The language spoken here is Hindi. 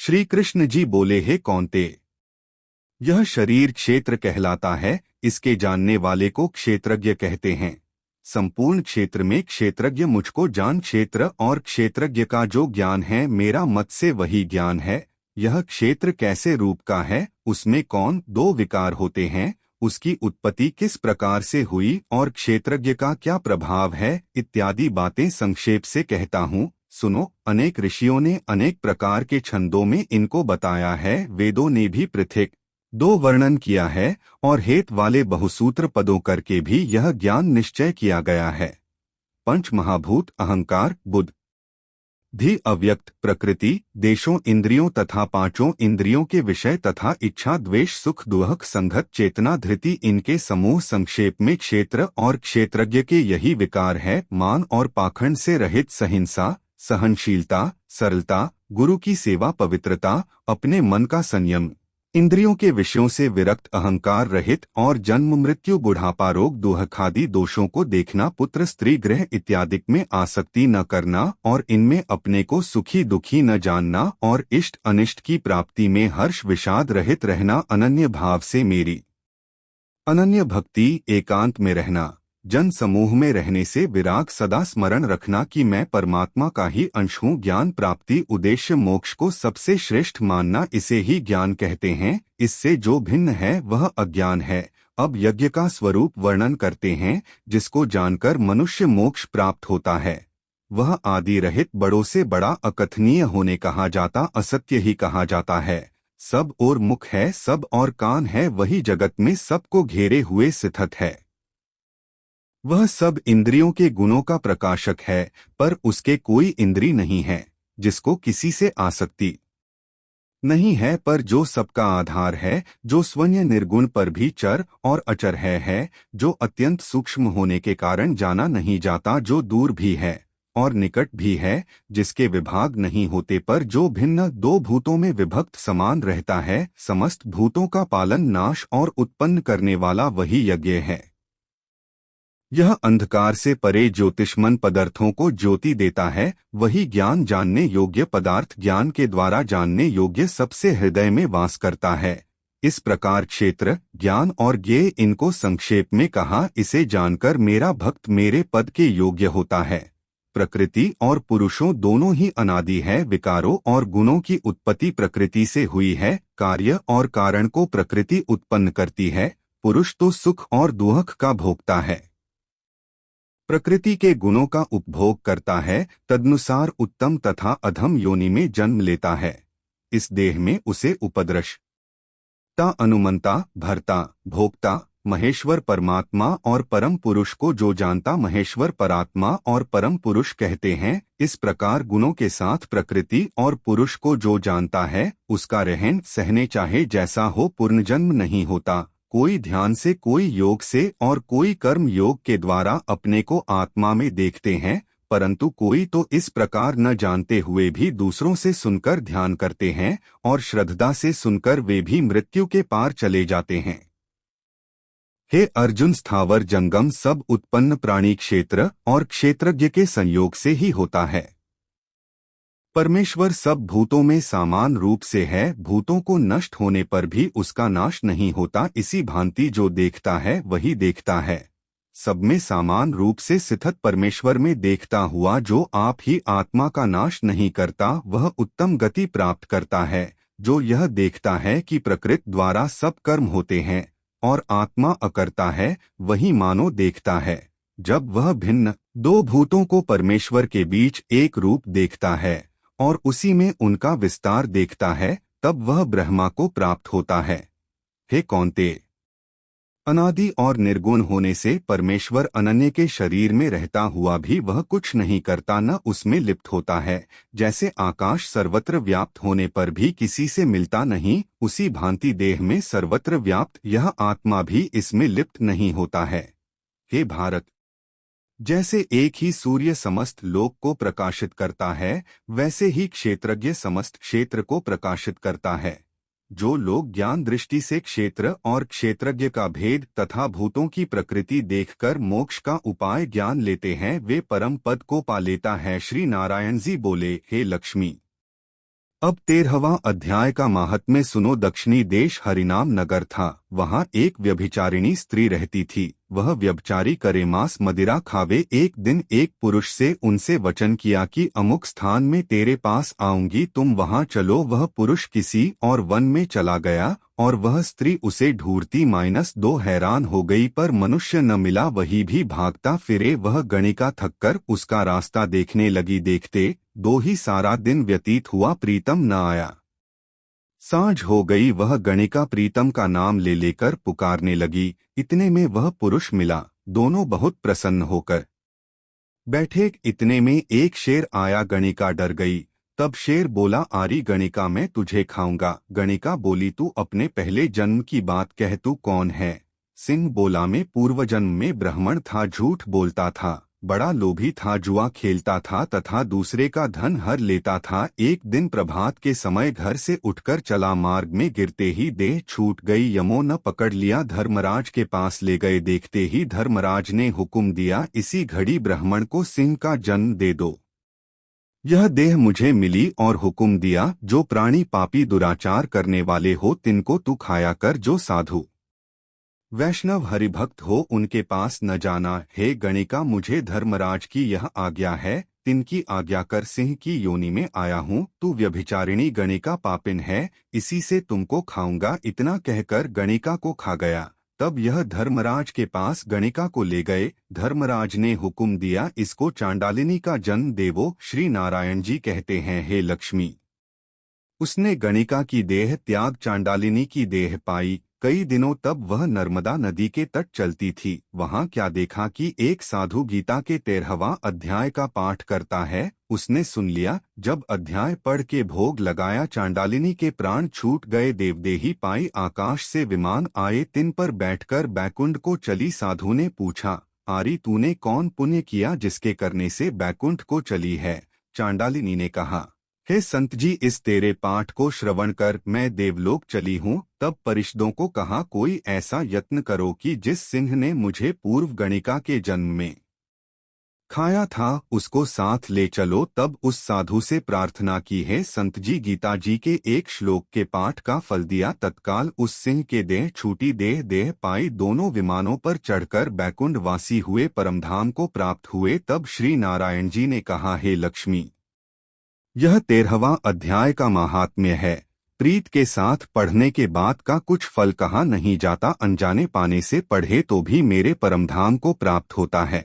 श्री कृष्ण जी बोले, हे कौन्ते, यह शरीर क्षेत्र कहलाता है। इसके जानने वाले को क्षेत्रज्ञ कहते हैं। संपूर्ण क्षेत्र में क्षेत्रज्ञ मुझको जान। क्षेत्र और क्षेत्रज्ञ का जो ज्ञान है मेरा मत से वही ज्ञान है। यह क्षेत्र कैसे रूप का है, उसमें कौन दो विकार होते हैं, उसकी उत्पत्ति किस प्रकार से हुई और क्षेत्रज्ञ का क्या प्रभाव है, इत्यादि बातें संक्षेप से कहता हूँ, सुनो। अनेक ऋषियों ने अनेक प्रकार के छंदों में इनको बताया है। वेदों ने भी पृथक दो वर्णन किया है और हेत वाले बहुसूत्र पदों करके भी यह ज्ञान निश्चय किया गया है। पंच महाभूत अहंकार, बुद्धि, अव्यक्त प्रकृति, देशों, इंद्रियों तथा पांचों इंद्रियों के विषय तथा इच्छा, द्वेष, सुख, दुख, संगत, चेतना, धृति, इनके समूह संक्षेप में क्षेत्र और क्षेत्रज्ञ के यही विकार है। मान और पाखंड से रहित सहिंसा, सहनशीलता, सरलता, गुरु की सेवा, पवित्रता, अपने मन का संयम, इंद्रियों के विषयों से विरक्त, अहंकार रहित और जन्म, मृत्यु, बुढ़ापा, रोग, दुख आदि दोषों को देखना, पुत्र, स्त्री, गृह इत्यादि में आसक्ति न करना और इनमें अपने को सुखी दुखी न जानना और इष्ट अनिष्ट की प्राप्ति में हर्ष विषाद रहित रहना, अनन्य भाव से मेरी अनन्य भक्ति, एकांत में रहना, जन समूह में रहने से विराग, सदा स्मरण रखना कि मैं परमात्मा का ही अंश हूँ, ज्ञान प्राप्ति, उद्देश्य मोक्ष को सबसे श्रेष्ठ मानना, इसे ही ज्ञान कहते हैं। इससे जो भिन्न है वह अज्ञान है। अब यज्ञ का स्वरूप वर्णन करते हैं, जिसको जानकर मनुष्य मोक्ष प्राप्त होता है। वह आदि रहित, बड़ों से बड़ा, अकथनीय होने कहा जाता, असत्य ही कहा जाता है। सब और मुख है, सब और कान है, वही जगत में सबको घेरे हुए स्थित है। वह सब इंद्रियों के गुणों का प्रकाशक है, पर उसके कोई इंद्री नहीं है, जिसको किसी से आसक्ति नहीं है, पर जो सबका आधार है, जो स्वयं निर्गुण पर भी चर और अचर है, जो अत्यंत सूक्ष्म होने के कारण जाना नहीं जाता, जो दूर भी है और निकट भी है, जिसके विभाग नहीं होते, पर जो भिन्न दो भूतों में विभक्त समान रहता है, समस्त भूतों का पालन, नाश और उत्पन्न करने वाला वही यज्ञ है। यह अंधकार से परे ज्योतिष्मन पदार्थों को ज्योति देता है। वही ज्ञान जानने योग्य पदार्थ, ज्ञान के द्वारा जानने योग्य सबसे हृदय में वास करता है। इस प्रकार क्षेत्र, ज्ञान और ज्ञेय, इनको संक्षेप में कहा। इसे जानकर मेरा भक्त मेरे पद के योग्य होता है। प्रकृति और पुरुषों दोनों ही अनादि है। विकारों और गुणों की उत्पत्ति प्रकृति से हुई है। कार्य और कारण को प्रकृति उत्पन्न करती है। पुरुष तो सुख और दुख का भोगता है, प्रकृति के गुणों का उपभोग करता है, तदनुसार उत्तम तथा अधम योनि में जन्म लेता है। इस देह में उसे उपद्रष्टा, अनुमंता, भर्ता, भोक्ता, महेश्वर परमात्मा और परम पुरुष को जो जानता महेश्वर परात्मा और परम पुरुष कहते हैं। इस प्रकार गुणों के साथ प्रकृति और पुरुष को जो जानता है, उसका रहन सहने चाहे जैसा हो, पुनर्जन्म नहीं होता। कोई ध्यान से, कोई योग से और कोई कर्म योग के द्वारा अपने को आत्मा में देखते हैं, परंतु कोई तो इस प्रकार न जानते हुए भी दूसरों से सुनकर ध्यान करते हैं और श्रद्धा से सुनकर वे भी मृत्यु के पार चले जाते हैं। हे अर्जुन, स्थावर जंगम सब उत्पन्न प्राणी क्षेत्र और क्षेत्रज्ञ के संयोग से ही होता है। परमेश्वर सब भूतों में समान रूप से है, भूतों को नष्ट होने पर भी उसका नाश नहीं होता। इसी भांति जो देखता है वही देखता है। सब में समान रूप से स्थित परमेश्वर में देखता हुआ जो आप ही आत्मा का नाश नहीं करता, वह उत्तम गति प्राप्त करता है। जो यह देखता है कि प्रकृति द्वारा सब कर्म होते हैं और आत्मा अकर्ता है, वही मानो देखता है। जब वह भिन्न दो भूतों को परमेश्वर के बीच एक रूप देखता है और उसी में उनका विस्तार देखता है, तब वह ब्रह्मा को प्राप्त होता है। हे कौन्ते, अनादि और निर्गुण होने से परमेश्वर अनन्य के शरीर में रहता हुआ भी वह कुछ नहीं करता, न उसमें लिप्त होता है। जैसे आकाश सर्वत्र व्याप्त होने पर भी किसी से मिलता नहीं, उसी भांति देह में सर्वत्र व्याप्त यह आत्मा भी इसमें लिप्त नहीं होता है। हे भारत, जैसे एक ही सूर्य समस्त लोक को प्रकाशित करता है, वैसे ही क्षेत्रज्ञ समस्त क्षेत्र को प्रकाशित करता है। जो लोग ज्ञान दृष्टि से क्षेत्र और क्षेत्रज्ञ का भेद तथा भूतों की प्रकृति देखकर मोक्ष का उपाय ज्ञान लेते हैं, वे परम पद को पा लेता है। श्री नारायण जी बोले, हे लक्ष्मी, अब 13वां अध्याय का माहात्म्य सुनो। दक्षिणी देश हरिनाम नगर था। वहाँ एक व्यभिचारिणी स्त्री रहती थी। वह व्यभिचारी करे, मांस मदिरा खावे। एक दिन एक पुरुष से उनसे वचन किया कि अमुक स्थान में तेरे पास आऊंगी, तुम वहाँ चलो। वह पुरुष किसी और वन में चला गया और वह स्त्री उसे ढूंढती -2 हैरान हो गई, पर मनुष्य न मिला। वही भी भागता फिरे। वह गणिका थककर उसका रास्ता देखने लगी। देखते दो ही सारा दिन व्यतीत हुआ, प्रीतम न आया। सांझ हो गई। वह गणिका प्रीतम का नाम ले लेकर पुकारने लगी। इतने में वह पुरुष मिला। दोनों बहुत प्रसन्न होकर बैठे। इतने में एक शेर आया। गणिका डर गई। तब शेर बोला, आरी गणिका, मैं तुझे खाऊंगा। गणिका बोली, तू अपने पहले जन्म की बात कह, तू कौन है? सिंह बोला, मैं पूर्व जन्म में ब्राह्मण था, झूठ बोलता था, बड़ा लोभी था, जुआ खेलता था तथा दूसरे का धन हर लेता था। एक दिन प्रभात के समय घर से उठकर चला, मार्ग में गिरते ही देह छूट गई। यमों न पकड़ लिया, धर्मराज के पास ले गए। देखते ही धर्मराज ने हुक्म दिया, इसी घड़ी ब्राह्मण को सिंह का जन्म दे दो। यह देह मुझे मिली और हुक्म दिया, जो प्राणी पापी दुराचार करने वाले हो तिनको तू खाया कर। जो साधु वैष्णव हरिभक्त हो उनके पास न जाना। हे गणिका, मुझे धर्मराज की यह आज्ञा है, तिनकी आज्ञा कर सिंह की योनि में आया हूँ। तू व्यभिचारिणी गणिका पापिन है, इसी से तुमको खाऊंगा। इतना कहकर गणिका को खा गया। तब यह धर्मराज के पास गणिका को ले गए। धर्मराज ने हुक्म दिया, इसको चांडालिनी का जन्म देवो। श्री नारायण जी कहते हैं, हे लक्ष्मी, उसने गणिका की देह त्याग चांडालिनी की देह पाई। कई दिनों तब वह नर्मदा नदी के तट चलती थी। वहां क्या देखा कि एक साधु गीता के 13वां अध्याय का पाठ करता है। उसने सुन लिया। जब अध्याय पढ़ के भोग लगाया, चांडालिनी के प्राण छूट गए। देवदेही पाई, आकाश से विमान आए, तिन पर बैठकर बैकुंठ को चली। साधु ने पूछा, आरी तूने कौन पुण्य किया जिसके करने से बैकुंठ को चली है? चांडालिनी ने कहा, हे संत जी, इस तेरे पाठ को श्रवण कर मैं देवलोक चली हूँ। तब परिषदों को कहा, कोई ऐसा यत्न करो कि जिस सिंह ने मुझे पूर्व गणिका के जन्म में खाया था उसको साथ ले चलो। तब उस साधु से प्रार्थना की, है संत जी, गीता जी के एक श्लोक के पाठ का फल दिया। तत्काल उस सिंह के देह छूटी, देह पाई। दोनों विमानों पर चढ़कर बैकुंठ वासी हुए, परमधाम को प्राप्त हुए। तब श्री नारायण जी ने कहा, हे लक्ष्मी, यह 13वां अध्याय का महात्म्य है। प्रीत के साथ पढ़ने के बाद का कुछ फल कहा नहीं जाता। अनजाने पाने से पढ़े तो भी मेरे परमधाम को प्राप्त होता है।